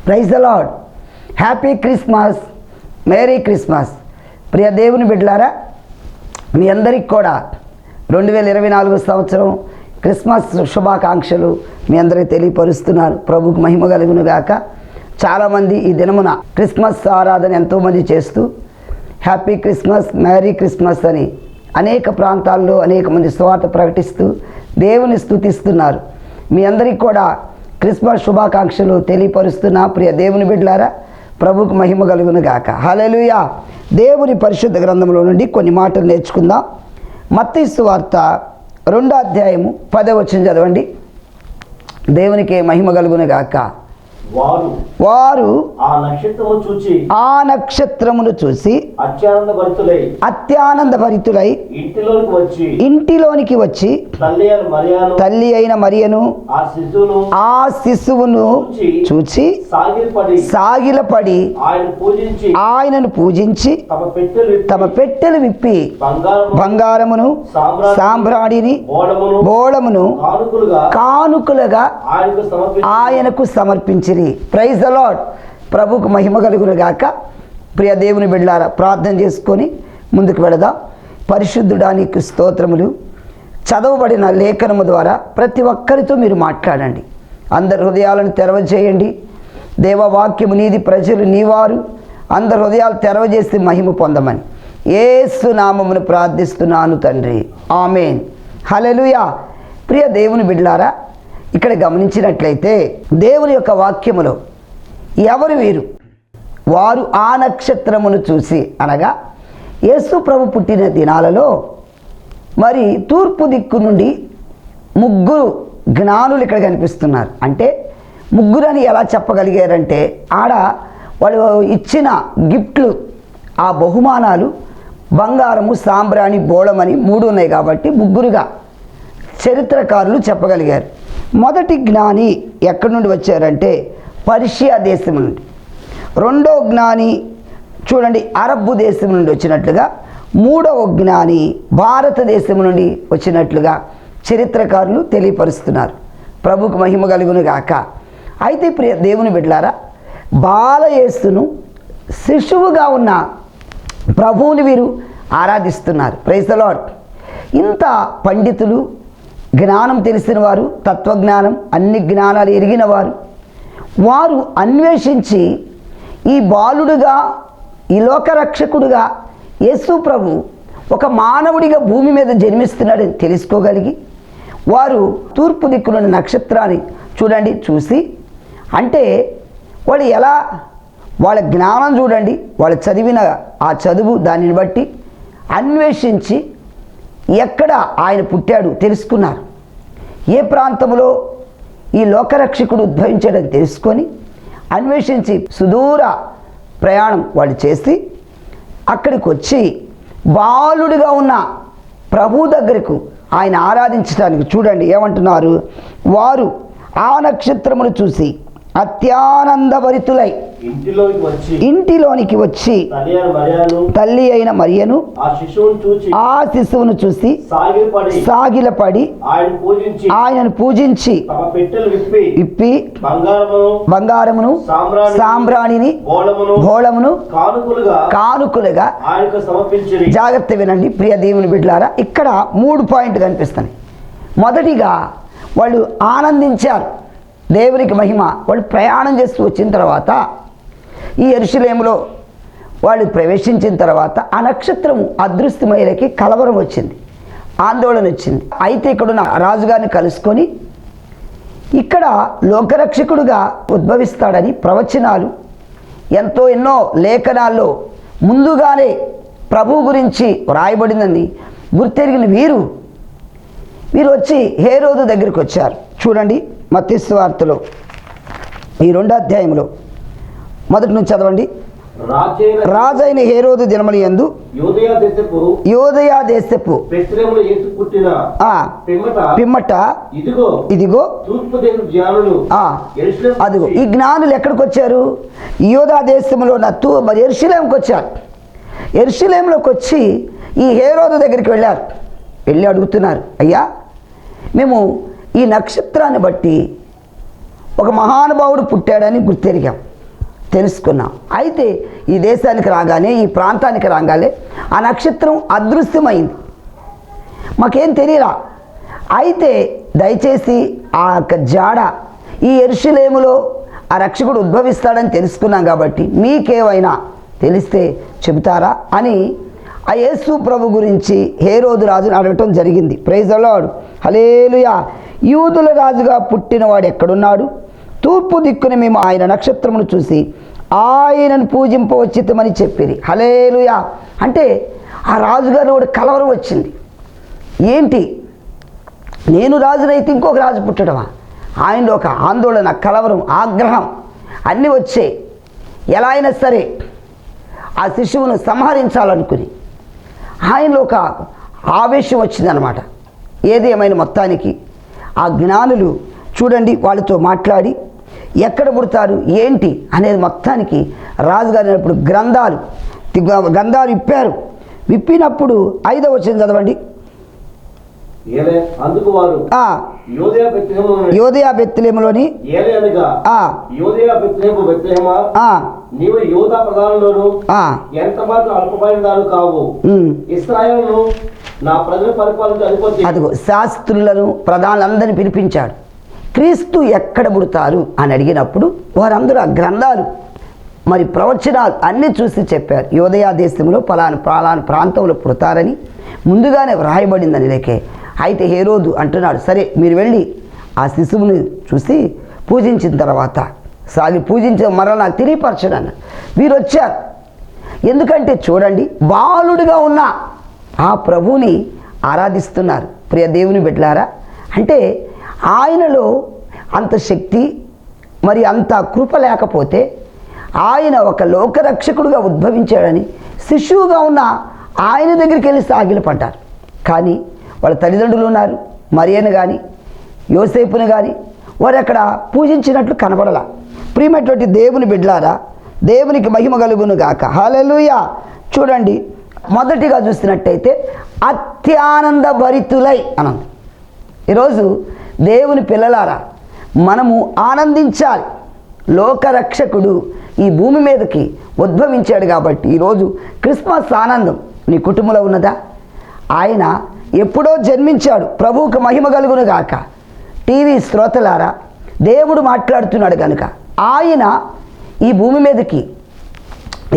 Praise the lord. Happy Christmas, merry Christmas. ప్రియ దేవుని బిడ్డలారా, మీ అందరికి కూడా 2024 సంవత్సరం క్రిస్మస్ శుభాకాంక్షలు మీ అందరికీ తెలియపరుస్తున్నాను. ప్రభువుకు మహిమ కలుగును గాక. చాలామంది ఈ దినమున క్రిస్మస్ ఆరాధన ఎంతోమంది చేస్తూ హ్యాపీ క్రిస్మస్, మేరీ క్రిస్మస్ అని అనేక ప్రాంతాల్లో అనేక మంది సువార్త ప్రకటిస్తూ దేవుని స్తుతిస్తున్నారు. మీ అందరికీ కూడా క్రిస్మస్ శుభాకాంక్షలు తెలియపరుస్తున్నా. ప్రియ దేవుని బిడ్డలారా, ప్రభువుకు మహిమ కలుగును గాక. హల్లెలూయా. దేవుని పరిశుద్ధ గ్రంథంలో నుండి కొన్ని మాటలు నేర్చుకుందాం. మత్తయి సువార్త 2వ అధ్యాయము 10వ వచనం చదవండి. దేవునికి మహిమ కలుగును గాక. వారు ఆ నక్షత్రమును చూసి అత్యానందభరితులై ఇంటిలోనికి వచ్చి తల్లి అయిన మరియను ఆ శిశువును చూచి సాగిలపడి ఆయనను పూజించి తమ పెట్టెలు విప్పి బంగారమును సాంబ్రాణిని బోళమును కానుకలుగా ఆయనకు సమర్పించి. Praise the Lord. ప్రభువుకు మహిమ కలుగును గాక. ప్రియ దేవుని బిడ్డలారా, ప్రార్థన చేసుకొని ముందుకు వెళదాం. పరిశుద్ధుడా నీకు స్తోత్రములు. చదవబడిన లేఖనము ద్వారా ప్రతి ఒక్కరితో మీరు మాట్లాడండి. అందరి హృదయాలను తెరవజేయండి. దేవవాక్యము నీది, ప్రజలు నీవారు. అందరి హృదయాలు తెరవజేసి మహిమ పొందమని యేసు నామమును ప్రార్థిస్తున్నాను తండ్రి, ఆమేన్. హల్లెలూయా. ప్రియ దేవుని బిడ్డలారా, ఇక్కడ గమనించినట్లయితే దేవుని యొక్క వాక్యములో ఎవరు వీరు? వారు ఆ నక్షత్రమును చూసి, అనగా యేసు ప్రభు పుట్టిన దినాలలో మరి తూర్పు దిక్కు నుండి ముగ్గురు జ్ఞానులు ఇక్కడ కనిపిస్తున్నారు. అంటే ముగ్గురు అని ఎలా చెప్పగలిగారంటే, ఆడ వాళ్ళు ఇచ్చిన గిఫ్ట్లు, ఆ బహుమానాలు బంగారము, సాంబ్రాణి, బోళమని 3 ఉన్నాయి కాబట్టి ముగ్గురుగా చరిత్రకారులు చెప్పగలిగారు. మొదటి జ్ఞాని ఎక్కడి నుండి వచ్చారంటే పర్షియా దేశం నుండి. రెండవ జ్ఞాని చూడండి అరబ్బు దేశం నుండి వచ్చినట్లుగా, మూడవ జ్ఞాని భారతదేశం నుండి వచ్చినట్లుగా చరిత్రకారులు తెలియపరుస్తున్నారు. ప్రభువుకు మహిమ కలుగును గాక. అయితే ప్రియ దేవుని బిడ్డలారా, బాలయేసును శిశువుగా ఉన్న ప్రభువుని వీరు ఆరాధిస్తున్నారు. Praise the lord. ఇంత పండితులు, జ్ఞానం తెలిసిన వారు, తత్వజ్ఞానం, అన్ని జ్ఞానాలు ఎరిగిన వారు, వారు అన్వేషించి ఈ బాలుడుగా, ఈ లోకరక్షకుడుగా యేసు ప్రభు ఒక మానవుడిగా భూమి మీద జన్మిస్తున్నాడని తెలుసుకోగలిగి వారు తూర్పు దిక్కులోని నక్షత్రాన్ని చూడండి చూసి, అంటే వాళ్ళు ఎలా, వాళ్ళ జ్ఞానం చూడండి, వాళ్ళు చదివిన ఆ చదువు దానిని బట్టి అన్వేషించి ఎక్కడ ఆయన పుట్టాడు తెలుసుకున్నారు. ఏ ప్రాంతంలో ఈ లోకరక్షకుడు ఉద్భవించాడని తెలుసుకొని అన్వేషించి సుదూర ప్రయాణం వాళ్ళు చేసి అక్కడికి వచ్చి బాలుడిగా ఉన్న ప్రభు దగ్గరకు ఆయన ఆరాధించడానికి చూడండి ఏమంటున్నారు. వారు ఆ నక్షత్రమును చూసి అత్యానందభరితులై ఇంటిలోనికి వచ్చి తల్లి అయిన మరియను ఆ శిశువును చూసి సాగిలపడి ఆయనను పూజించి విప్పి బంగారమును సాంబ్రాణిని బోళమును కానుకలుగా. జాగ్రత్త వినండి ప్రియ దేవుని బిడ్డలారా, ఇక్కడ 3 పాయింట్లు కనిపిస్తాయి. మొదటిగా వాళ్ళు ఆనందించారు. దేవునికి మహిమ. వాళ్ళు ప్రయాణం చేస్తూ వచ్చిన తర్వాత ఈ యెరూషలేములో వాళ్ళు ప్రవేశించిన తర్వాత ఆ నక్షత్రము అదృశ్యమయ్యేకి కలవరం వచ్చింది, ఆందోళన వచ్చింది. అయితే ఇక్కడున్న రాజుగారిని కలుసుకొని ఇక్కడ లోకరక్షకుడుగా ఉద్భవిస్తాడని ప్రవచనాలు ఎన్నో లేఖనాల్లో ముందుగానే ప్రభు గురించి వ్రాయబడిందని గుర్తెరిగిన వీరు వచ్చి హేరోదు దగ్గరికి వచ్చారు. చూడండి మత్తయి సువార్తలో ఈ 2వ అధ్యాయంలో మొదటి నుంచి చదవండి. రాజైన హేరోదు దినముల యందు యోదయ దేశపు పిమ్మట ఇదిగో అదిగో ఈ జ్ఞానులు ఎక్కడికి వచ్చారు? యోదయ దేశంలో మరి యెరూషలేముకి వచ్చారు. యెరూషలేములోకి వచ్చి ఈ హేరోదు దగ్గరికి వెళ్ళి అడుగుతున్నారు, అయ్యా మేము ఈ నక్షత్రాన్ని బట్టి ఒక మహానుభావుడు పుట్టాడని గుర్తెరిగాం. తెలుసుకున్నాం. అయితే ఈ దేశానికి రాగానే, ఈ ప్రాంతానికి రాగానే ఆ నక్షత్రం అదృశ్యమైంది, మాకేం తెలియలా. అయితే దయచేసి ఆ యొక్క జాడ ఈ యెరూషలేములో ఆ రక్షకుడు ఉద్భవిస్తాడని తెలుసుకున్నాం కాబట్టి మీకేమైనా తెలిస్తే చెబుతారా అని ఆ యేసు ప్రభు గురించి హేరోదు రాజును అడగటం జరిగింది. ప్రైజ్ ది లార్డ్, హల్లెలూయా. యూదుల రాజుగా పుట్టినవాడు ఎక్కడున్నాడు? తూర్పు దిక్కున మేము ఆయన నక్షత్రమును చూసి ఆయనను పూజింపవచ్చితమని చెప్పిరి. హల్లెలూయా. అంటే ఆ రాజుగారు కూడా కలవరం వచ్చింది. ఏంటి, నేను రాజునైతే ఇంకొక రాజు పుట్టడమా? ఆయనలో ఒక ఆందోళన, కలవరం, ఆగ్రహం అన్నీ వచ్చాయి. ఎలా అయినా సరే ఆ శిశువును సంహరించాలనుకుని ఆయనలో ఒక ఆవేశం వచ్చిందనమాట. ఏది ఏమైనా మొత్తానికి ఆ జ్ఞానులు చూడండి, వాళ్ళతో మాట్లాడి ఎక్కడ పుడతారు ఏంటి అనేది మొత్తానికి రాజుగారు ఇప్పుడు గ్రంథాలు విప్పారు. విప్పినప్పుడు 5వ వచనం చదవండి. అందుకు వారు యోదయ బెత్లెహేములోని నీవు యూదా ప్రధానులను ఎంత మాత్రం అల్పమైనదాను కావు, ఇశ్రాయేలును నా ప్రజల పరిపాలన అధిపతి. అదిగో శాస్త్రులను ప్రధానులందరినీ పిలిపించాడు. క్రీస్తు ఎక్కడ పుడతారు అని అడిగినప్పుడు వారందరూ ఆ గ్రంథాలు మరి ప్రవచనాలు అన్నీ చూసి చెప్పారు. యోదయ దేశంలో పలాను ప్రాంతంలో పుడతారని ముందుగానే వ్రాయబడిందని లేకే. అయితే హేరోదు అంటున్నాడు, సరే మీరు వెళ్ళి ఆ శిశువుని చూసి పూజించిన తర్వాత పూజించిన మరలా నాకు తెలియపరచను అన్నాడు. వీరు వచ్చారు. ఎందుకంటే చూడండి, బాలుడిగా ఉన్న ఆ ప్రభువుని ఆరాధిస్తున్నారు. ప్రియ దేవుని బిడ్డలారా, అంటే ఆయనలో అంత శక్తి మరి అంత కృప లేకపోతే ఆయన ఒక లోకరక్షకుడుగా ఉద్భవించాడని శిశువుగా ఉన్న ఆయన దగ్గరికి వెళ్ళి సాగిలపడ్డారు. కానీ వాళ్ళ తల్లిదండ్రులు ఉన్నారు, మరియను కానీ యోసేపును కానీ వారు అక్కడ పూజించినట్లు కనబడలా. ప్రియమైనటువంటి దేవుని బిడ్డలారా, దేవునికి మహిమ కలుగును గాక. హల్లెలూయా. చూడండి, మొదటిగా చూసినట్టయితే అత్యానంద భరితులై అనంది. ఈరోజు దేవుని పిల్లలారా, మనము ఆనందించాలి. లోకరక్షకుడు ఈ భూమి మీదకి ఉద్భవించాడు కాబట్టి ఈరోజు క్రిస్మస్ ఆనందం నీ కుటుంబంలో ఉన్నదా? ఆయన ఎప్పుడో జన్మించాడు. ప్రభువుకు మహిమ కలుగును గాక. టీవీ శ్రోతలారా, దేవుడు మాట్లాడుతున్నాడు కనుక ఆయన ఈ భూమి మీదకి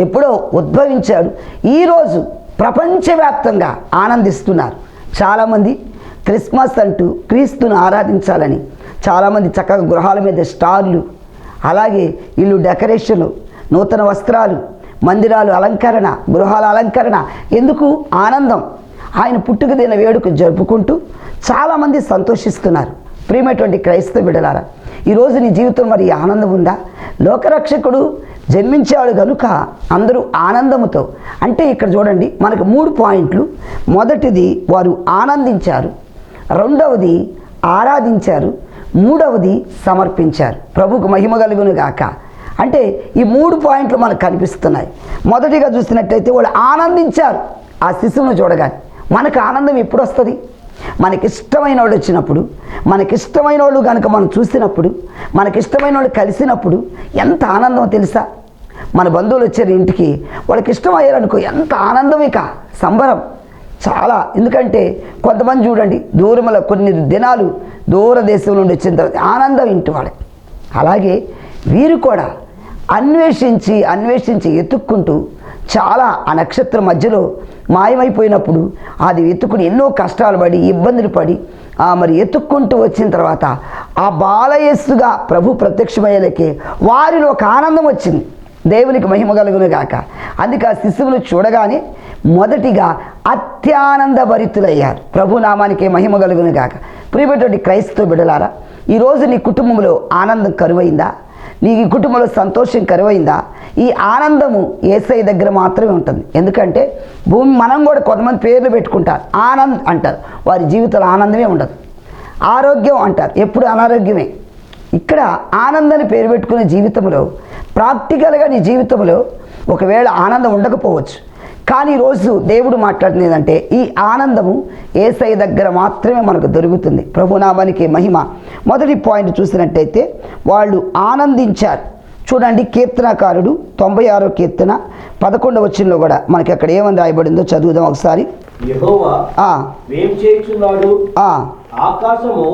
ఎప్పుడో ఉద్భవించాడు. ఈరోజు ప్రపంచవ్యాప్తంగా ఆనందిస్తున్నారు. చాలామంది క్రిస్మస్ అంటూ క్రీస్తును ఆరాధించాలని చాలామంది చక్కగా గృహాల మీద స్టార్లు, అలాగే ఇల్లు డెకరేషన్లు, నూతన వస్త్రాలు, మందిరాలు అలంకరణ, గృహాల అలంకరణ. ఎందుకు? ఆనందం. ఆయన పుట్టుక దిన వేడుక జరుపుకుంటూ చాలామంది సంతోషిస్తున్నారు. ప్రియమైనటువంటి క్రైస్తవ బిడ్డలారా, ఈరోజు నీ జీవితం మరి ఆనందం ఉందా? లోకరక్షకుడు జన్మించాడు కనుక అందరూ ఆనందముతో. అంటే ఇక్కడ చూడండి, మనకు 3 పాయింట్లు. మొదటిది వారు ఆనందించారు, రెండవది ఆరాధించారు, మూడవది సమర్పించారు. ప్రభువుకు మహిమ కలుగును గాక. అంటే ఈ 3 పాయింట్లు మనకు కనిపిస్తున్నాయి. మొదటిగా చూసినట్టయితే వాళ్ళు ఆనందించారు ఆ శిశువును చూడగానే. మనకు ఆనందం ఎప్పుడు వస్తుంది? మనకిష్టమైన వాళ్ళు వచ్చినప్పుడు, మనకిష్టమైన వాళ్ళు కనుక మనం చూసినప్పుడు, మనకిష్టమైన వాళ్ళు కలిసినప్పుడు ఎంత ఆనందం తెలుసా? మన బంధువులు వచ్చారు ఇంటికి, వాళ్ళకి ఇష్టమయ్యారనుకో, ఎంత ఆనందం, ఇక సంబరం చాలా. ఎందుకంటే కొంతమంది చూడండి, దూరంలో కొన్ని దినాలు దూర దేశం నుండి వచ్చిన తర్వాత ఆనందం ఇంటి వాళ్ళకి. అలాగే వీరు కూడా అన్వేషించి ఎత్తుక్కుంటూ చాలా ఆ నక్షత్రం మధ్యలో మాయమైపోయినప్పుడు అది ఎత్తుకుని ఎన్నో కష్టాలు పడి ఇబ్బందులు పడి మరి ఎత్తుక్కుంటూ వచ్చిన తర్వాత ఆ బాలయేసుగా ప్రభు ప్రత్యక్షమయ్యేలకే వారిలో ఒక ఆనందం వచ్చింది. దేవునికి మహిమ కలుగును గాక. అందుకే ఆ శిశువును చూడగానే మొదటిగా అత్యానంద భరితులయ్యారు. ప్రభు నామానికి మహిమ కలుగును గాక. ప్రియమైనటువంటి క్రైస్తవ బిడ్డలారా, ఈరోజు నీ కుటుంబంలో ఆనందం కరువైందా? నీ కుటుంబంలో సంతోషం కరువైందా? ఈ ఆనందము యేసయ్య దగ్గర మాత్రమే ఉంటుంది. ఎందుకంటే భూమి మనం కూడా కొంతమంది పేర్లు పెట్టుకుంటారు, ఆనంద్ అంటారు, వారి జీవితంలో ఆనందమే ఉండదు. ఆరోగ్యం అంటారు, ఎప్పుడు అనారోగ్యమే. ఇక్కడ ఆనందాన్ని పేరు పెట్టుకునే జీవితంలో ప్రాక్టికల్గా నీ జీవితంలో ఒకవేళ ఆనందం ఉండకపోవచ్చు. కానీ ఈరోజు దేవుడు మాట్లాడుతుంది ఏంటంటే ఈ ఆనందము యేసయ్య దగ్గర మాత్రమే మనకు దొరుకుతుంది. ప్రభునామానికి మహిమ. మొదటి పాయింట్ చూసినట్టయితే వాళ్ళు ఆనందించారు. చూడండి, కీర్తనకారుడు 96వ కీర్తన 11వ వచనంలో కూడా మనకి అక్కడ ఏమని రాయబడిందో చదువుదాం ఒకసారి. యెహోవా ఏం చేయుచున్నాడు? ఆకాశము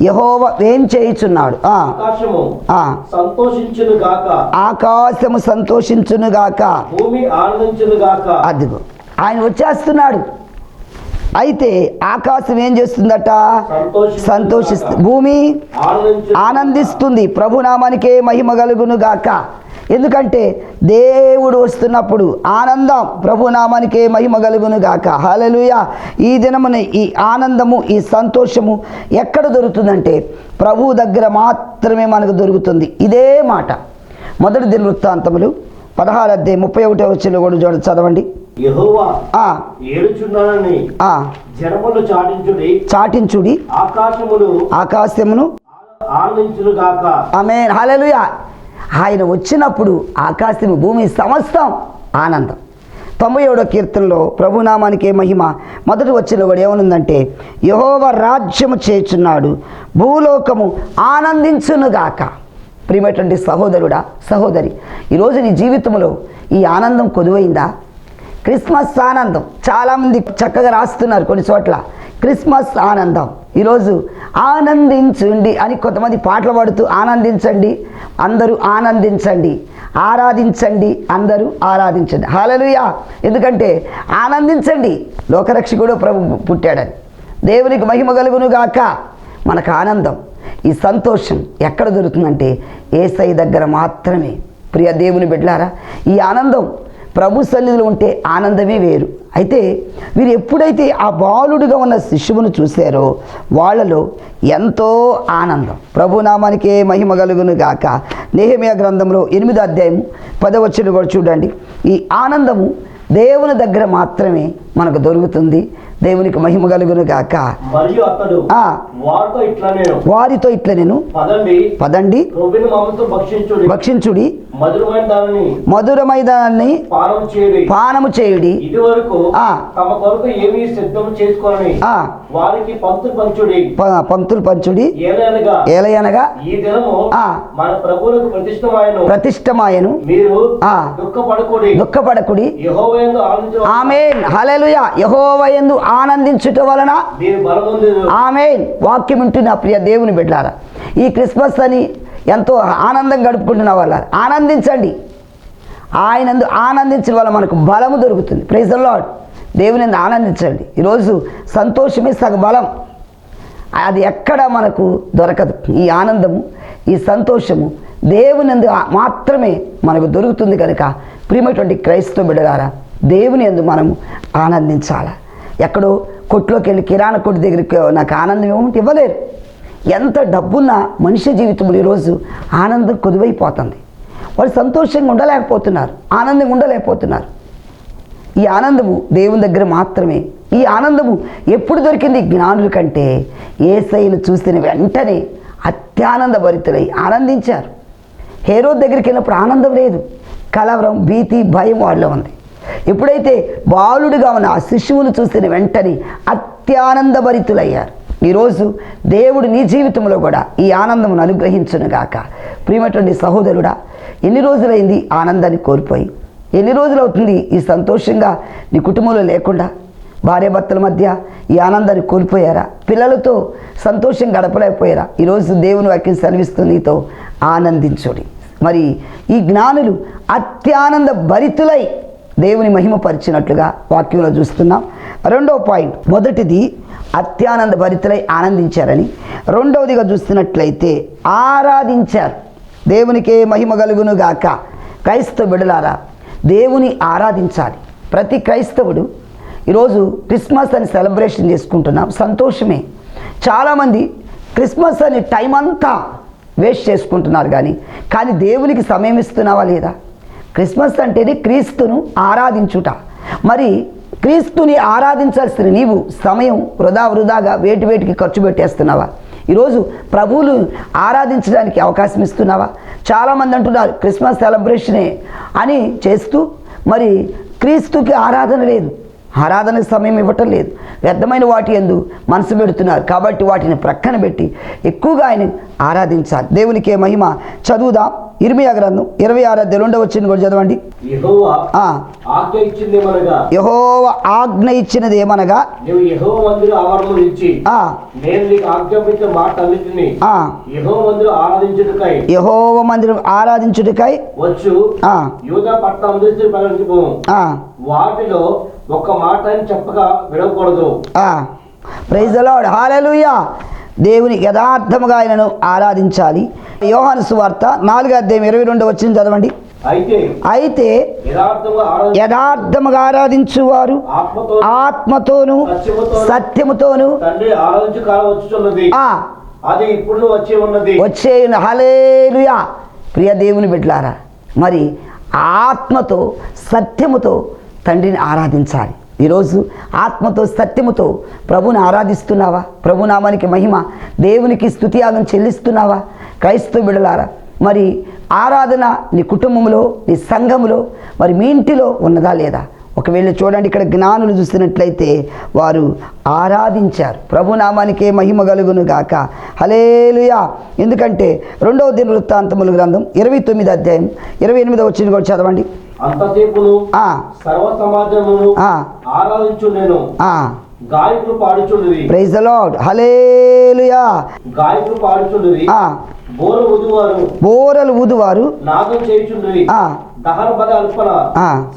యెహోవా ఏం చేయుచున్నాడు? ఆకాశము సంతోషించును గాక, ఆకాశము సంతోషించును గాక, భూమి ఆనందించును గాక. అదిగో ఆయన వచ్చేస్తున్నాడు. అయితే ఆకాశం ఏం చేస్తుందట? సంతోషిస్తుంది. భూమి ఆనందిస్తుంది. ప్రభునామానికే మహిమ కలుగును గాక. ఎందుకంటే దేవుడు వస్తున్నప్పుడు ఆనందం. ప్రభునామానికే మహిమ కలుగును గాక. హల్లెలూయా. ఈ దినమున ఈ ఆనందము, ఈ సంతోషము ఎక్కడ దొరుకుతుందంటే ప్రభు దగ్గర మాత్రమే మనకు దొరుకుతుంది. ఇదే మాట మొదటి దినవృత్తాంతములు 16వ అధ్యాయం 31వ వచనంలో కూడా చదవండి. యెహోవా ఏడుచున్నాడని జనములు చాటించుడి, ఆకాశమును ఆనందించును గాక. ఆమేన్. హల్లెలూయా. ఆయన వచ్చినప్పుడు ఆకాశము, భూమి సమస్తం ఆనందం. 97వ కీర్తనలో ప్రభునామానికే మహిమ మొదటి వచనంలో కూడా ఏమనుందంటే యెహోవా రాజ్యము చేయుచున్నాడు, భూలోకము ఆనందించునుగాక. ప్రియమైనటువంటి సహోదరుడా, సహోదరి, ఈరోజు నీ జీవితంలో ఈ ఆనందం కొదువైందా? క్రిస్మస్ ఆనందం చాలామంది చక్కగా రాస్తున్నారు కొన్ని చోట్ల. క్రిస్మస్ ఆనందం. ఈరోజు ఆనందించండి అని కొంతమంది పాటలు పాడుతూ ఆనందించండి, అందరూ ఆనందించండి, ఆరాధించండి, అందరూ ఆరాధించండి. హల్లెలూయా. ఎందుకంటే ఆనందించండి, లోకరక్షకుడు ప్రభు పుట్టాడని. దేవునికి మహిమ కలుగును గాక. మనకు ఆనందం, ఈ సంతోషం ఎక్కడ దొరుకుతుందంటే యేసయ్య దగ్గర మాత్రమే. ప్రియ దేవుని బిడ్డలారా, ఈ ఆనందం ప్రభు సన్నిధిలో ఉంటే ఆనందమే వేరు. అయితే వీరు ఎప్పుడైతే ఆ బాలుడుగా ఉన్న శిశువును చూశారో వాళ్ళలో ఎంతో ఆనందం. ప్రభునామానికే మహిమ కలుగును గాక. నెహెమ్యా గ్రంథంలో 8వ అధ్యాయము 10వ వచనం కూడా చూడండి. ఈ ఆనందము దేవుని దగ్గర మాత్రమే మనకు దొరుకుతుంది. దేవునికి మహిమ కలుగును గాక. మరియు అతడు వారితో ఇట్లా నేను పదండి, భక్షించుడి, మధురమైన దానిని పానము చేయుడి, పంతులు పంచుడి, ఏలయనగా ప్రతిష్టమాయను, దుఃఖపడకుడి. ఆమేన్. హల్లెలూయా. యెహోవాయందు ఆనందించుట వలన ఆమేన్. వాక్యం వింటున్న ప్రియ దేవుని బిడ్డలారా, ఈ క్రిస్మస్ అని ఎంతో ఆనందం గడుపుకుంటున్న వాళ్ళ ఆనందించండి. ఆయనందు ఆనందించడం వల్ల మనకు బలము దొరుకుతుంది. Praise the Lord. దేవుని యందు ఆనందించండి. ఈరోజు సంతోషమే సగ బలం. అది ఎక్కడ మనకు దొరకదు. ఈ ఆనందము, ఈ సంతోషము దేవుని యందు మాత్రమే మనకు దొరుకుతుంది కనుక ప్రియమైనటువంటి క్రైస్తవ బిడ్డలారా, దేవుని యందు మనము ఆనందించాలి. ఎక్కడో కొట్టులోకి వెళ్ళి కిరాణా కొట్టు దగ్గరికి నాకు ఆనందం ఏమంటే ఇవ్వలేరు. ఎంత డబ్బున్న మనిషి జీవితంలో ఈరోజు ఆనందం కొదువైపోతుంది. వాళ్ళు సంతోషంగా ఉండలేకపోతున్నారు, ఆనందంగా ఉండలేకపోతున్నారు. ఈ ఆనందము దేవుని దగ్గర మాత్రమే. ఈ ఆనందము ఎప్పుడు దొరికింది? జ్ఞానుల కంటే యేసయ్యను చూసిన వెంటనే అత్యానంద భరితులై ఆనందించారు. హేరోదు దగ్గరికి వెళ్ళినప్పుడు ఆనందం లేదు, కలవరం, భీతి, భయం వాళ్ళలో ఉంది. ఎప్పుడైతే బాలుడుగా ఉన్న ఆ శిశువును చూసిన వెంటనే అత్యానంద భరితులయ్యారు. ఈరోజు దేవుడు నీ జీవితంలో కూడా ఈ ఆనందమును అనుగ్రహించునుగాక. ప్రియమైనటువంటి సహోదరుడా, ఎన్ని రోజులైంది ఆనందాన్ని కోల్పోయి? ఎన్ని రోజులు అవుతుంది ఈ సంతోషంగా నీ కుటుంబంలో లేకుండా? భార్యాభర్తల మధ్య ఈ ఆనందాన్ని కోల్పోయారా? పిల్లలతో సంతోషం గడపలేకపోయారా? ఈరోజు దేవుని వాక్యం సెలవిస్తుంది, నీతో ఆనందించుడి. మరి ఈ జ్ఞానులు అత్యానంద భరితులై దేవుని మహిమపరిచినట్లుగా వాక్యంలో చూస్తున్నాం. రెండవ పాయింట్, మొదటిది అత్యానంద భరితులై ఆనందించారని, రెండవదిగా చూస్తున్నట్లయితే ఆరాధించారు. దేవునికే మహిమ కలుగును గాక. క్రైస్తవ బిడ్డలారా, దేవుని ఆరాధించాలి. ప్రతి క్రైస్తవుడు ఈరోజు క్రిస్మస్ అని సెలబ్రేషన్ చేసుకుంటున్నాం, సంతోషమే. చాలామంది క్రిస్మస్ అని టైం అంతా వేస్ట్ చేసుకుంటున్నారు, కానీ దేవునికి సమయం ఇస్తున్నావా లేదా? క్రిస్మస్ అంటేనే క్రీస్తును ఆరాధించుట. మరి క్రీస్తుని ఆరాధించాల్సిన నీవు సమయం వృధాగా వేటికి ఖర్చు పెట్టేస్తున్నావా? ఈరోజు ప్రభువులు ఆరాధించడానికి అవకాశం ఇస్తున్నావా? చాలామంది అంటున్నారు క్రిస్మస్ సెలబ్రేషనే అని చేస్తూ మరి క్రీస్తుకి ఆరాధన లేదు, ఆరాధనకు సమయం ఇవ్వటం లేదు, వ్యర్థమైన వాటి యందు మనసు పెడుతున్నారు. కాబట్టి వాటిని ప్రక్కన పెట్టి ఎక్కువగా ఆయన ఆరాధించాలి. దేవునికే మహిమ. చదువుదాం ఇర్మియా గ్రంథం 26:2 కూడా చదవండి. యెహోవా ఆజ్ఞ ఇచ్చిందేమనగా, యెహోవా ఆజ్ఞ ఇచ్చినది ఏమనగా, నీవు యెహోవా మందిర ఆవరణము నిలిచి నేను నీకు ఆజ్ఞాపించిన మాటలన్నిటిని యెహోవా మందిరం ఆరాధించుటకై వచ్చు యూదా పట్టణమందరి పనికి పోము. వాటిలో ఒక్క మాట అని చెప్పగా విడవకూడదు. ప్రైజ్ ది లార్డ్, హల్లెలూయా. దేవుని యథార్థముగా ఆయనను ఆరాధించాలి. యోహాను సువార్త 4:22 చదవండి. అయితే యథార్థముగా ఆరాధించువారు ఆత్మతోను సత్యముతోను వచ్చే. హల్లెలూయా. ప్రియ దేవుని బిడ్డలారా, మరి ఆత్మతో సత్యముతో తండ్రిని ఆరాధించాలి. ఈరోజు ఆత్మతో సత్యముతో ప్రభుని ఆరాధిస్తున్నావా? ప్రభునామానికి మహిమ, దేవునికి స్తుతియాగం చెల్లిస్తున్నావా? క్రైస్తవ బిడ్డలారా, మరి ఆరాధన నీ కుటుంబంలో, నీ సంఘములో, మరి మీ ఇంటిలో ఉన్నదా లేదా? ఒకవేళ చూడండి, ఇక్కడ జ్ఞానులు చూసినట్లయితే వారు ఆరాధించారు. ప్రభునామానికే మహిమ కలుగును గాక. హల్లెలూయా. ఎందుకంటే 2వ దినవృత్తాంతముల గ్రంథం 29:28 కూడా చదవండి. అంతసేపును సర్వ సమాజమును ఆరాధించుండెను, గాయకులు పాడుచుండిరి. ప్రైజ్ ది లార్డ్, హల్లెలూయా. గాయకులు పాడుచుండిరి, బోరలు ఊదువారు నాదం చేయుచుండిరి. దహన బలి అర్పణ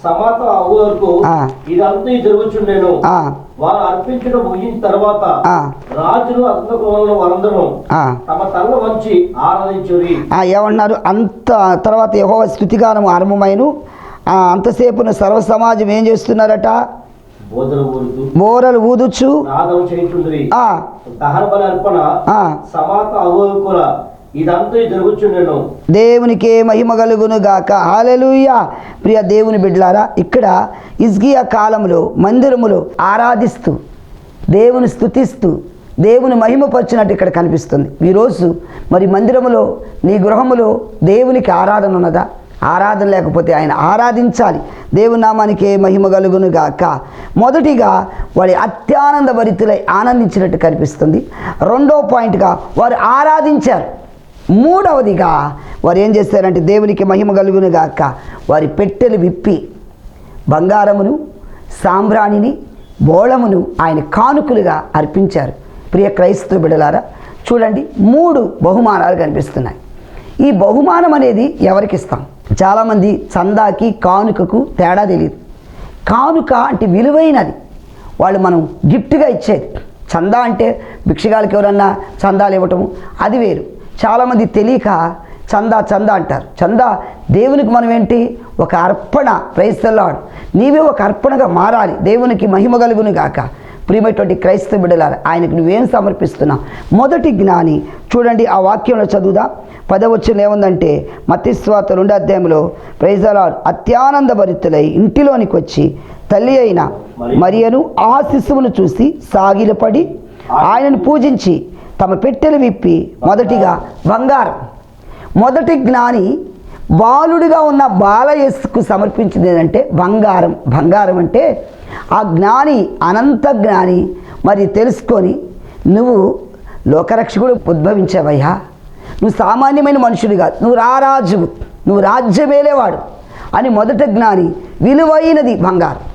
సమాప్తం అవ్వు వరకు ఇదంతా జరుగుచుండెను. వారు అర్పించడం ముగిన తర్వాత రాజులు అగ్నికులంలో వారందరూ తమ తల వంచి ఆరాధించురి. ఏమన్నారు? అంత తర్వాత యెహోవా స్తుతిగానం ఆరంభమైను. అంతసేపున సర్వ సమాజం ఏం చేస్తున్నారట? బోరలు ఊదుచు నాదం చేయుచుండిరి. దహన బలి అర్పణ సమాప్తం అవ్వు వరకు ఇదంతా జరుగుచుండెను. దేవునికే మహిమ కలుగును గాక. హల్లెలూయా. ప్రియ దేవుని బిడ్డలారా, ఇక్కడ హిజ్కియా కాలంలో మందిరములో ఆరాధిస్తూ దేవుని స్తుతిస్తూ దేవుని మహిమపరిచినట్టు ఇక్కడ కనిపిస్తుంది. ఈరోజు మరి మందిరములో, నీ గృహములో దేవునికి ఆరాధన ఉన్నదా? ఆరాధన లేకపోతే ఆయన ఆరాధించాలి. దేవుని నామానికే మహిమ కలుగును గాక. మొదటిగా వారి అత్యానంద భరితులై ఆనందించినట్టు కనిపిస్తుంది. రెండో పాయింట్గా వారు ఆరాధించారు. మూడవదిగా వారు ఏం చేశారంటే దేవునికి మహిమ కలుగును గాక, వారి పెట్టెలు విప్పి బంగారమును, సాంబ్రాణిని, బోళమును ఆయన కానుకలుగా అర్పించారు. ప్రియ క్రైస్తవ బిడ్డలారా, చూడండి, 3 బహుమానాలు కనిపిస్తున్నాయి. ఈ బహుమానం అనేది ఎవరికి ఇస్తాం? చాలామంది చందాకి కానుకకు తేడా తెలియదు. కానుక అంటే విలువైనది, వాళ్ళు మనం గిఫ్ట్గా ఇచ్చేది. చందా అంటే భిక్షగాళ్ళకి ఎవరన్నా చందాలు ఇవ్వటము అది వేరు. చాలామంది తెలియక చందా చందా అంటారు. చందా దేవునికి మనం ఏంటి? ఒక అర్పణ. Praise the Lord. నీవే ఒక అర్పణగా మారాలి. దేవునికి మహిమ కలుగును గాక. ప్రియమైనటువంటి క్రైస్తవ బిడ్డలారా, ఆయనకు నువ్వేం సమర్పిస్తున్నావు? మొదటి జ్ఞాని చూడండి, ఆ వాక్యంలో చదువుదా. 10వ వచనం ఏముందంటే, మత్తయి సువార్త 2వ అధ్యాయంలో ప్రైజ్ ది లార్డ్, అత్యానంద భరితులై ఇంటిలోనికి వచ్చి తల్లి అయిన మరియను ఆ శిశువును చూసి సాగిలపడి ఆయనను పూజించి తమ పెట్టెలు విప్పి మొదటిగా బంగారం. మొదటి జ్ఞాని బాలుడిగా ఉన్న బాలయేసుకు సమర్పించింది ఏంటంటే బంగారం. బంగారం అంటే ఆ జ్ఞాని, అనంత జ్ఞాని మరి తెలుసుకొని, నువ్వు లోకరక్షకుడు ఉద్భవించావయ్యా, నువ్వు సామాన్యమైన మనుషుడు కాదు, నువ్వు రారాజువు, నువ్వు రాజ్యమేలేవాడు అని మొదట జ్ఞాని విలువైనది బంగారం.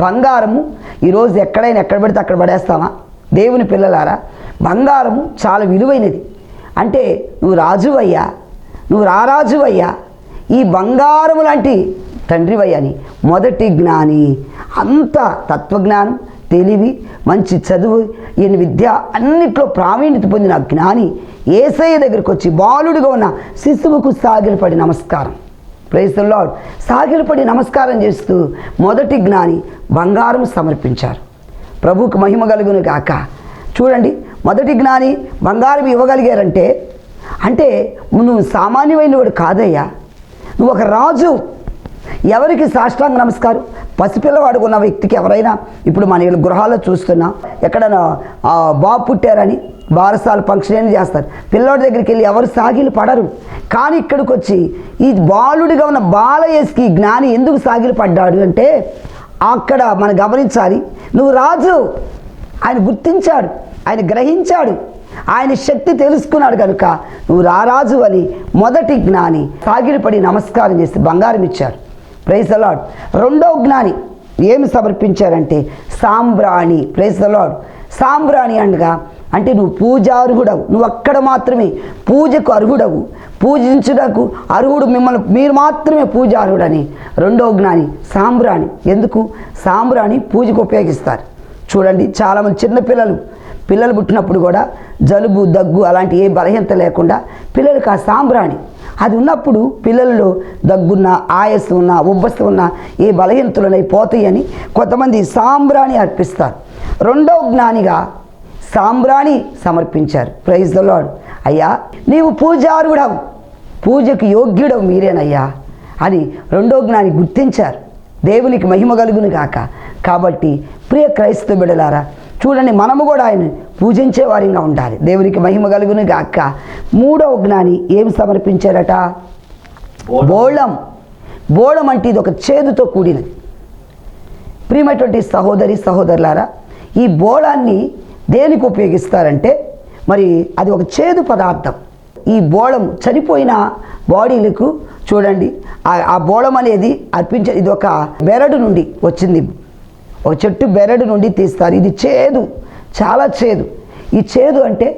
బంగారము ఈరోజు ఎక్కడ పెడితే అక్కడ పడేస్తామా? దేవుని పిల్లలారా, బంగారము చాలా విలువైనది. అంటే నువ్వు రాజువయ్యా, నువ్వు రారాజువయ్యా, ఈ బంగారము లాంటి తండ్రివయ్యని మొదటి జ్ఞాని. అంత తత్వజ్ఞానం, తెలివి, మంచి చదువు, ఈయన విద్య అన్నిట్లో ప్రావీణ్యత పొందిన జ్ఞాని యేసయ్య దగ్గరికి వచ్చి బాలుడిగా ఉన్న శిశువుకు సాగిలపడి నమస్కారం. Praise the Lord. సాగిలపడి నమస్కారం చేస్తూ మొదటి జ్ఞాని బంగారం సమర్పించారు. ప్రభువుకు మహిమ కలుగును గాక. చూడండి, మొదటి జ్ఞాని బంగారం ఇవ్వగలిగారంటే అంటే నువ్వు సామాన్యమైన వాడు కాదయ్యా, నువ్వు ఒక రాజు. ఎవరికి సాష్టాంగ నమస్కారం? పసిపిల్లవాడు ఉన్న వ్యక్తికి ఎవరైనా, ఇప్పుడు మన గృహాల్లో చూస్తున్నా, ఎక్కడైనా బాబు పుట్టారని బారసాల ఫంక్షన్ ఏం చేస్తారు, పిల్లోడి దగ్గరికి వెళ్ళి ఎవరు సాగిలు పడరు. కానీ ఇక్కడికి వచ్చి ఈ బాలుడిగా ఉన్న బాలయేసుకి జ్ఞాని ఎందుకు సాగిలు పడ్డాడు అంటే, అక్కడ మనం గమనించాలి, నువ్వు రాజు. ఆయన గుర్తించాడు, ఆయన గ్రహించాడు. ఆయన శక్తి తెలుసుకున్నాడు కనుక నువ్వు రారాజు అని మొదటి జ్ఞాని సాగిలపడి నమస్కారం చేసి బంగారం ఇచ్చారు. Praise the Lord. రెండో జ్ఞాని ఏమి సమర్పించారంటే సాంబ్రాణి. Praise the Lord. సాంబ్రాణి అనగా అంటే నువ్వు పూజార్హుడవు, నువ్వు అక్కడ మాత్రమే పూజకు అర్హుడవు, పూజించుటకు అర్హుడు మీరు మాత్రమే పూజార్హుడని రెండో జ్ఞాని సాంబ్రాణి. ఎందుకు సాంబ్రాణి పూజకు ఉపయోగిస్తారు? చూడండి, చాలామంది పిల్లలు పుట్టినప్పుడు కూడా జలుబు దగ్గు అలాంటి ఏ బలహీనత లేకుండా పిల్లలకు ఆ సాంబ్రాణి అది ఉన్నప్పుడు పిల్లల్లో దగ్గున్న ఆయాసం ఉన్న ఉబ్బసం ఉన్న ఏ బలహీనతలు పోతాయని కొంతమంది సాంబ్రాణి అర్పిస్తారు. రెండవ జ్ఞానిగా సాంబ్రాణి సమర్పించారు. Praise the Lord. అయ్యా నీవు పూజార్హుడవు, పూజకు యోగ్యుడవు మీరేనయ్యా అని రెండో జ్ఞాని గుర్తించారు. దేవునికి మహిమ కలుగును గాక. కాబట్టి ప్రియ క్రైస్తవ బిడ్డలారా, చూడండి, మనము కూడా ఆయన పూజించే వారిగా ఉండాలి. దేవునికి మహిమ కలుగును గాక. మూడవ జ్ఞాని ఏం సమర్పించారట? బోళం. బోళం అంటే ఇది ఒక చేదుతో కూడినది. ప్రియమైనటువంటి సహోదరులారా, ఈ బోళాన్ని దేనికి ఉపయోగిస్తారంటే మరి అది ఒక చేదు పదార్థం. ఈ బోళం చనిపోయిన బాడీలకు చూడండి, ఆ బోళం అనేది అర్పించే ఇది ఒక బెరడు నుండి వచ్చింది, ఒక చెట్టు బెరడు నుండి తీస్తారు. ఇది చేదు, చాలా చేదు. ఈ చేదు అంటే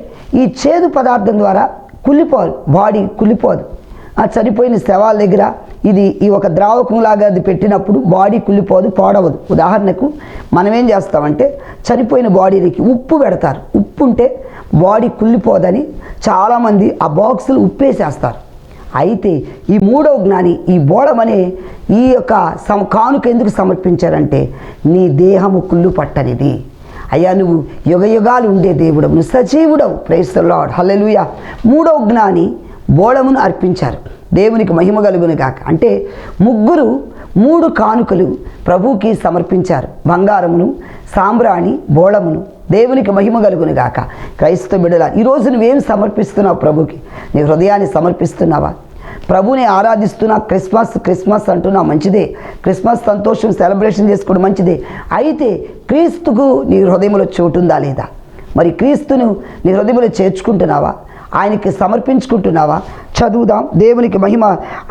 ఈ చేదు పదార్థం ద్వారా కుళ్ళిపోదు, బాడీ కుళ్ళిపోదు. ఆ చనిపోయిన శవాల దగ్గర ఈ ఒక ద్రావకంలాగా అది పెట్టినప్పుడు బాడీ కుళ్ళిపోదు, పాడవదు. ఉదాహరణకు మనం ఏం చేస్తామంటే చనిపోయిన బాడీలకి ఉప్పు పెడతారు. ఉప్పు ఉంటే బాడీ కుళ్ళిపోదని చాలామంది ఆ బాక్సులు ఉప్పేసేస్తారు. అయితే ఈ మూడవ జ్ఞాని ఈ బోళమనే ఈ యొక్క కానుక ఎందుకు సమర్పించారంటే నీ దేహము కుళ్ళు పట్టనిది. అయ్యా నువ్వు యుగయుగాలు ఉండే దేవుడవు, నువ్వు సజీవుడవు. Praise the lord. హల్లెలూయా. మూడవ జ్ఞాని బోళమును అర్పించారు. దేవునికి మహిమ కలుగును గాక. అంటే ముగ్గురు 3 కానుకలు ప్రభువుకి సమర్పించారు. బంగారమును, సాంబ్రాణి, బోళమును. దేవునికి మహిమ కలుగును గాక. క్రైస్తవ బిడ్డల, ఈరోజు నువ్వేం సమర్పిస్తున్నావు ప్రభుకి? నీ హృదయాన్ని సమర్పిస్తున్నావా? ప్రభుని ఆరాధిస్తున్నా. క్రిస్మస్ అంటున్నా, మంచిదే. క్రిస్మస్ సంతోషం సెలబ్రేషన్ చేసుకోవడం మంచిదే. అయితే క్రీస్తుకు నీ హృదయంలో చోటు ఉందా లేదా? మరి క్రీస్తును నీ హృదయంలో చేర్చుకుంటున్నావా? ఆయనకి సమర్పించుకుంటున్నావా? చదువుదాం. దేవునికి మహిమ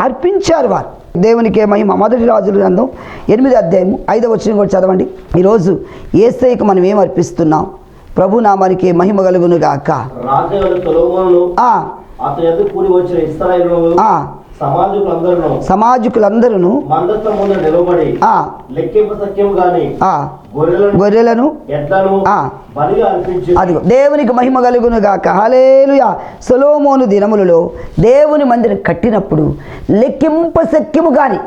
అర్పించారు వారు. దేవునికే మహిమ. మొదటి రాజుల గ్రంథం 8వ అధ్యాయం 5వ వచనం కూడా చదవండి. ఈరోజు యేసయ్యకు మనం ఏం అర్పిస్తున్నాం? ప్రభు నామానికి మహిమ కలుగును గాక. సమాజకులందరూ గొర్రెలను అదిగో దేవునికి మహిమ కలుగును గాక. హల్లెలూయా. సొలొమోను దినములలో దేవుని మందిరం కట్టినప్పుడు లెక్కింపశక్యము గాని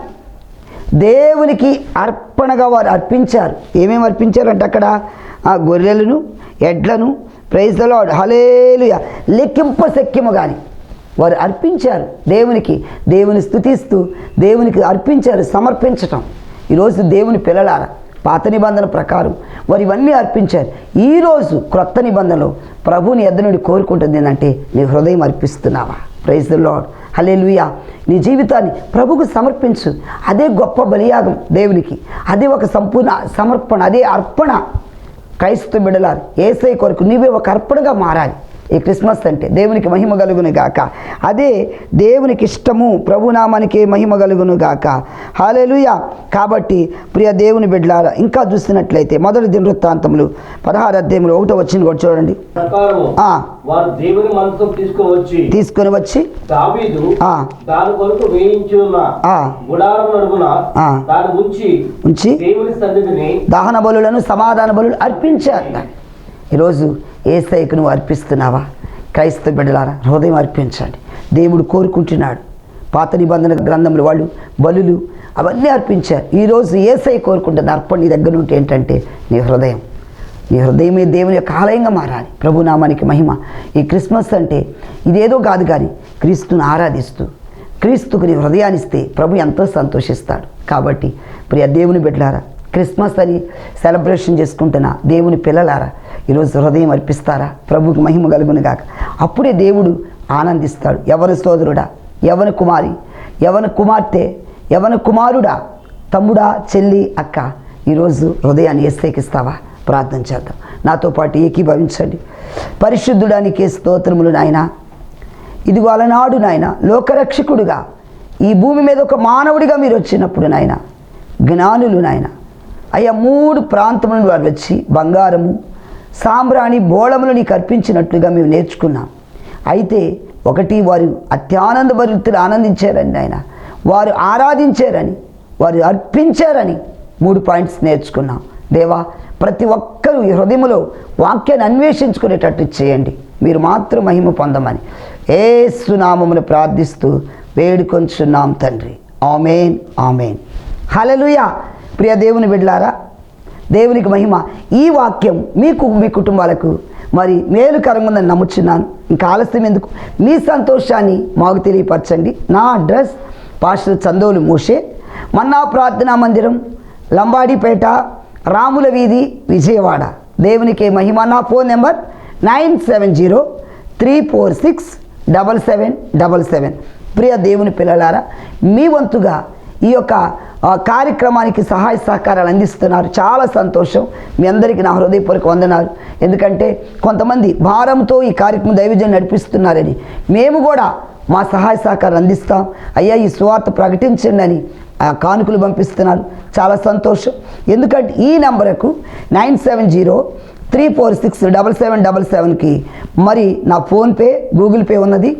దేవునికి అర్పణగా వారు అర్పించారు. ఏమేమి అర్పించారంటే అక్కడ గొర్రెలను, ఎడ్లను. Praise the lord. హల్లెలూయా. లెక్కింపశక్యము గాని వారు అర్పించారు. దేవుని స్తుతిస్తూ దేవునికి అర్పించారు. సమర్పించటం. ఈరోజు దేవుని పిల్లలారా, పాత నిబంధన ప్రకారం వారు ఇవన్నీ అర్పించారు. ఈరోజు క్రొత్త నిబంధనలో ప్రభుని ఎద్ద నుండి కోరుకుంటుంది ఏంటంటే నీ హృదయం అర్పిస్తున్నావా? Praise the lord. హల్లెలూయా. నీ జీవితాన్ని ప్రభుకు సమర్పించు. అదే గొప్ప బలియాగం దేవునికి. అదే ఒక సంపూర్ణ సమర్పణ, అదే అర్పణ. క్రైస్తవ బిడ్డలారు, యేసయ్య కొరకు నీవే ఒక అర్పణగా మారాలి. ఈ క్రిస్మస్ అంటే దేవునికి మహిమ కలుగును గాక. అదే దేవునికి ఇష్టము. ప్రభునామానికి మహిమ కలుగును గాక. హల్లెలూయా. కాబట్టి ప్రియ దేవుని బిడ్డలారా, ఇంకా చూసినట్లయితే మొదటి దినవృత్తాంతములు 16వ అధ్యాయంలో 1వ వచనం కూడా చూడండి. తీసుకొని వచ్చి ఉంచి దహన బలులను సమాధాన బలులు అర్పించారు. ఈరోజు యేసయ్యకు నువ్వు అర్పిస్తున్నావా? క్రైస్తవ బిడ్డలారా, హృదయం అర్పించండి. దేవుడు కోరుకుంటున్నాడు. పాత నిబంధన గ్రంథంలో వాళ్ళు బలులు అవన్నీ అర్పించారు. ఈరోజు యేసయ్య కోరుకుంటున్న అర్పణ నీ దగ్గర ఉంటే ఏంటంటే నీ హృదయమే దేవుని యొక్క ఆలయంగా మారాలి. ప్రభునామానికి మహిమ. ఈ క్రిస్మస్ అంటే ఇదేదో కాదు, కానీ క్రీస్తుని ఆరాధిస్తూ క్రీస్తుకు నీ హృదయాన్ని ఇస్తే ప్రభు ఎంతో సంతోషిస్తాడు. కాబట్టి ప్రియ దేవుని బిడ్డలారా, క్రిస్మస్ అని సెలబ్రేషన్ చేసుకుంటున్న దేవుని పిల్లలారా, ఈరోజు హృదయం అర్పిస్తారా? ప్రభుకి మహిమ కలుగును గాక. అప్పుడే దేవుడు ఆనందిస్తాడు. ఎవరి సోదరుడా, ఎవరి కుమారి, ఎవరి కుమార్తె, ఎవరి కుమారుడా, తమ్ముడా, చెల్లి, అక్క, ఈరోజు హృదయాన్ని యేసయ్యకి ఇస్తావా? ప్రార్థన చేద్దాం. నాతో పాటు ఏకీభవించండి. పరిశుద్ధుడానికే స్తోత్రములు నాయన. ఇదిగో అలనాడు నాయన లోకరక్షకుడుగా ఈ భూమి మీద ఒక మానవుడిగా మీరు వచ్చినప్పుడు నాయన జ్ఞానులు నాయన అయ్యా 3 ప్రాంతముల నుండి వారు వచ్చి బంగారము సాంబ్రాణి బోళములు నీకు అర్పించినట్లుగా మేము నేర్చుకున్నాం. అయితే ఒకటి వారు అత్యానంద భరితులు ఆనందించారని ఆయన, వారు ఆరాధించారని, వారు అర్పించారని 3 పాయింట్స్ నేర్చుకున్నాం. దేవా, ప్రతి ఒక్కరూ ఈ హృదయములో వాక్యాన్ని అన్వేషించుకునేటట్టు చేయండి. మీరు మాత్రం మహిమ పొందమని యేసు నామమును ప్రార్థిస్తూ వేడుకొంచున్నాం తండ్రి. ఆమేన్, ఆమేన్. హల్లెలూయా. ప్రియ దేవుని బిడ్డలారా, దేవునికి మహిమ. ఈ వాక్యం మీకు మీ కుటుంబాలకు మరి మేలుకరంగా ఉందని నమ్ముచున్నాను. ఇంకా ఆలస్యం ఎందుకు, మీ సంతోషాన్ని మాకు తెలియపరచండి. నా అడ్రస్ పాస్టర్ చందోలు మోషే, మన్నా ప్రార్థనా మందిరం, లంబాడిపేట, రాముల వీధి, విజయవాడ. దేవునికి మహిమ. నా ఫోన్ నెంబర్ 9703467777. ప్రియ దేవుని పిల్లలారా, మీ వంతుగా ఈ యొక్క కార్యక్రమానికి సహాయ సహకారాలు అందిస్తున్నారు. చాలా సంతోషం. మీ అందరికీ నా హృదయపూర్వక వందనాలు. ఎందుకంటే కొంతమంది భారంతో ఈ కార్యక్రమం దైవజనం నడిపిస్తున్నారని మేము కూడా మా సహాయ సహకారాలు అందిస్తాం. అయ్యా, ఈ సువార్త ప్రకటించండి అని కానుకలు పంపిస్తున్నారు. చాలా సంతోషం. ఎందుకంటే ఈ నెంబర్కు 9703467777కి మరి నా ఫోన్పే, గూగుల్ పే ఉన్నది.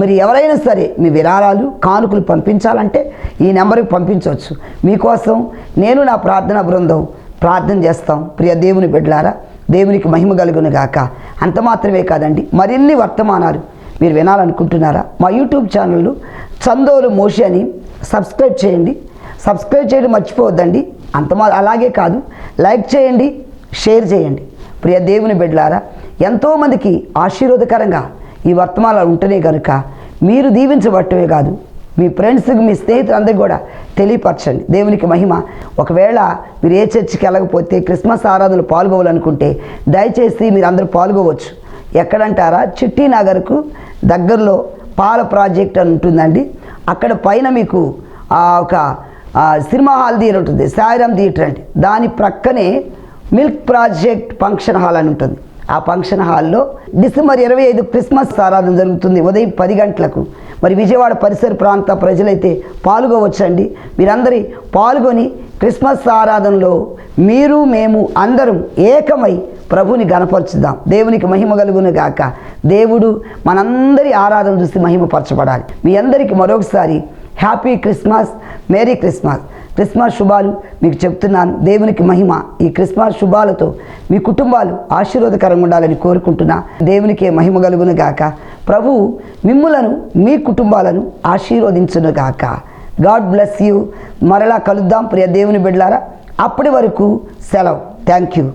మరి ఎవరైనా సరే మీ విరాళాలు కానుకలు పంపించాలంటే ఈ నెంబర్కి పంపించవచ్చు. మీకోసం నేను నా ప్రార్థనా బృందం ప్రార్థన చేస్తాం. ప్రియ దేవుని బిడ్డలారా, దేవునికి మహిమ కలుగును గాక. అంత మాత్రమే కాదండి, మరిన్ని వర్తమానాలు మీరు వినాలనుకుంటున్నారా? మా యూట్యూబ్ ఛానల్ చందోలు మోషే అని సబ్స్క్రైబ్ చేయండి. సబ్స్క్రైబ్ చేయడం మర్చిపోవద్దండి. అలాగే కాదు, లైక్ చేయండి, షేర్ చేయండి. ప్రియ దేవుని బిడ్డలారా, ఎంతోమందికి ఆశీర్వాదకరంగా ఈ వర్తమానాలు ఉంటేనే కనుక మీరు దీవించబట్టమే కాదు, మీ ఫ్రెండ్స్కి, మీ స్నేహితులందరికీ కూడా తెలియపరచండి. దేవునికి మహిమ. ఒకవేళ మీరు ఏ చర్చికి వెళ్ళకపోతే క్రిస్మస్ ఆరాధనలు పాల్గొవాలనుకుంటే దయచేసి మీరు అందరూ పాల్గొవచ్చు. ఎక్కడంటారా? చిట్టి నగర్కు దగ్గరలో పాల ప్రాజెక్ట్ అని ఉంటుందండి. అక్కడ పైన మీకు ఒక సినిమా హాల్ థియేటర్ ఉంటుంది, సాయిరామ్ థియేటర్ అంటే. దాని ప్రక్కనే మిల్క్ ప్రాజెక్ట్ ఫంక్షన్ హాల్ అని ఉంటుంది. ఆ ఫంక్షన్ హాల్లో డిసెంబర్ 25 క్రిస్మస్ ఆరాధన జరుగుతుంది ఉదయం 10 గంటలకు. మరి విజయవాడ పరిసర ప్రాంత ప్రజలైతే పాల్గొవచ్చండి. మీరందరి పాల్గొని క్రిస్మస్ ఆరాధనలో మీరు మేము అందరం ఏకమై ప్రభుని గణపరచుదాం. దేవునికి మహిమ కలుగును గాక. దేవుడు మనందరి ఆరాధన చూసి మహిమపరచబడాలి. మీ అందరికీ మరొకసారి happy Christmas, merry Christmas. Christmas శుభాలు మీకు చెప్తున్నాను. దేవునికి మహిమ. ఈ క్రిస్మస్ శుభాలతో మీ కుటుంబాలు ఆశీర్వాదకరంగా ఉండాలని కోరుకుంటున్నా. దేవునికే మహిమ కలుగును గాక. ప్రభువు మిమ్ములను, మీ కుటుంబాలను ఆశీర్వదించును గాక. God bless you. మరలా కలుద్దాం ప్రియ దేవుని బిడ్డలారా. అప్పటి వరకు సెలవు. Thank you.